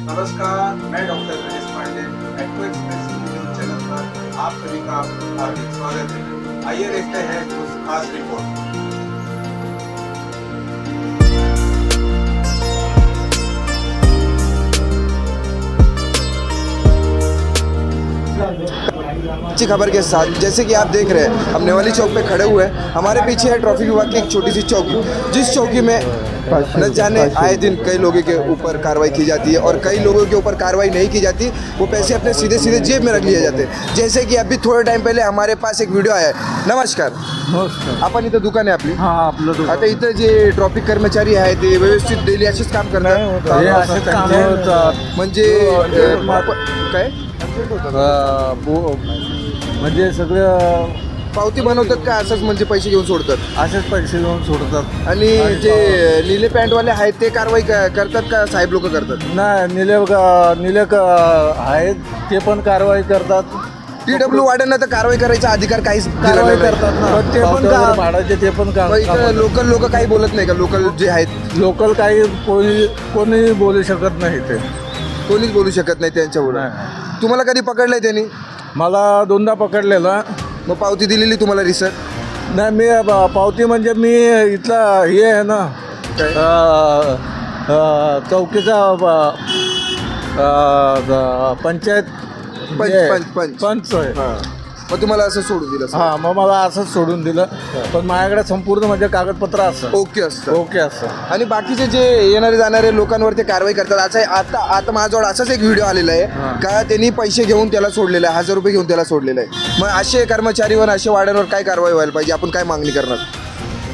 नमस्कार, मैं doctor Ganesh Pandey metro express news channel पर आप सभी का हार्दिक स्वागत है। आइए देखते हैं कुछ खास रिपोर्ट। अच्छी खबर के साथ जैसे कि आप देख रहे हैं हम नेवाली चौक पे खड़े हुए हैं। हमारे पीछे है ट्रॉफी विभाग की एक छोटी सी चौकी, जिस चौकी में न जाने आए दिन कई लोगों के ऊपर कार्रवाई की जाती है और कई लोगों के ऊपर कार्रवाई नहीं की जाती। वो पैसे अपने सीधे सीधे जेब में रख लिए जाते हैं। जैसे कि अभी थोडे टाइम पहले हमारे पास एक व्हिडिओ आया आहे। नमस्कार, आपण इथं दुकान आहे आपली? हां, आपलं दुकान. आता इथं जे ट्रॉफिक कर्मचारी आहे ते व्यवस्थित डेली असेच काम करतात? हे असे कामं होतात. म्हणजे काय म्हणजे सगळं पावती बनवतात का असंच म्हणजे पैसे घेऊन सोडतात? असेच पैसे घेऊन सोडतात. आणि जे नीले पॅन्टवाले आहेत ते कारवाई करतात का साहेब लोक करतात? नाही, निले आहेत ते पण कारवाई करतात. TW वाड्यांना तर कारवाई करायचा अधिकार काहीच कारवाई करतात ना. पण ते पण भाडाचे ते पण लोकल लोक काही बोलत नाही का? लोकल जे आहेत लोकल काही कोणी बोलू शकत नाही. ते कोणीच बोलू शकत नाही त्यांच्यावर. तुम्हाला कधी पकडलंय त्यांनी? मला दोनदा पकडलेला. मग पावती दिलेली तुम्हाला रिसर? नाही, मी पावती म्हणजे मी इथला हे आहे ना चौकीचा पंचायत पंच आहे. मग तुम्हाला असं सोडून दिलं? हां, मग मला असंच सोडून दिलं. पण माझ्याकडे संपूर्ण म्हणजे कागदपत्र असतं. ओके असतं. ओके असतं. आणि बाकीचे जे येणारे जाणारे लोकांवरती कारवाई करतात. आता माझ्याजवळ असाच एक व्हिडिओ आलेला आहे का त्यांनी पैसे घेऊन त्याला सोडलेलं आहे, 1000 रुपये घेऊन त्याला सोडलेलं आहे. मग असे कर्मचारीवर असे वाड्यांवर काय कारवाई व्हायला पाहिजे? आपण काय मागणी करणार?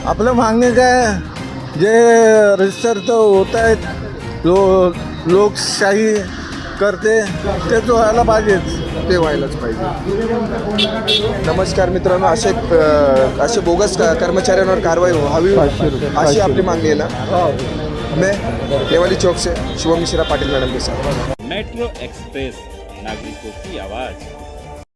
आपलं मागणी काय, जे रजिस्टर तर होत आहेत, लोकशाही करते तेच व्हायला पाहिजेच. ते व्हायलाच पाहिजे. नमस्कार मित्रांनो, असे बोगस कर्मचाऱ्यांवर कारवाई व्हावी अशी आपली मागणी आहे ना. मैं नेवाली चौक से शुभम मिश्रा पाटिल मैडम के साथ। मेट्रो एक्सप्रेस, नागरिकों की आवाज़।